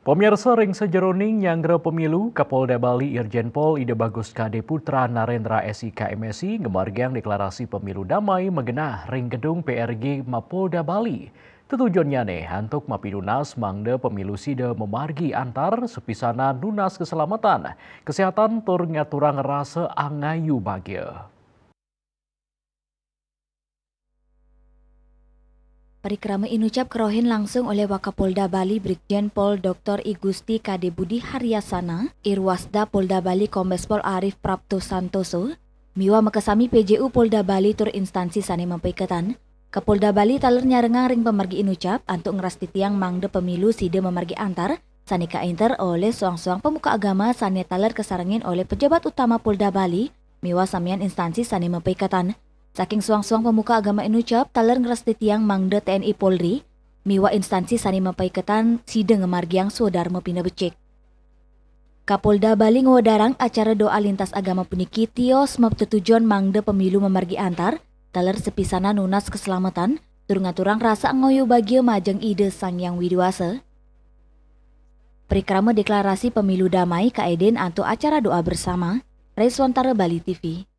Pemirsa ring sejeroning nyanggre pemilu, Kapolda Bali Irjen Pol Ide Bagus Kade Putra Narendra SIK MSI ngemargiang deklarasi pemilu damai mengenah ring gedung PRG Mapolda Bali. Tujuannya nih, untuk mapinunas mangde pemilu sida memargi antar sepisana nunas keselamatan, kesehatan tur ngaturang rasa angayu bagia. Parikrama inucap kerohin langsung oleh Wakapolda Bali Brigjen Pol Dr. Igusti Kade Budi Haryasana, Irwasda Polda Bali Kombes Pol Arif Prapto Santoso, miwa makasami PJU Polda Bali tur instansi sane mampaikatan, Kapolda Bali taler nyarengang ring pemargi inucap antuk ngerasti tiang mangde pemilu side memargi antar, sane kainter oleh suang-suang pemuka agama sane taler kesarangin oleh pejabat utama Polda Bali, miwa samian instansi sane mampaikatan. Saking suang-suang pemuka agama inucap taler ngerasti tiang mangde TNI Polri, miwa instansi sani mampaiketan sida ngemargiang sodarma pina becek. Kapolda Bali ngawadarang acara doa lintas agama puniki tios maptutujon mangde pemilu memargi antar, taler sepisana nunas keselamatan, tur ngaturang rasa ngoyo bagio majeng ide sang yang widiwasa. Perikrama deklarasi pemilu damai kaeden antu acara doa bersama, Reswantara Bali TV.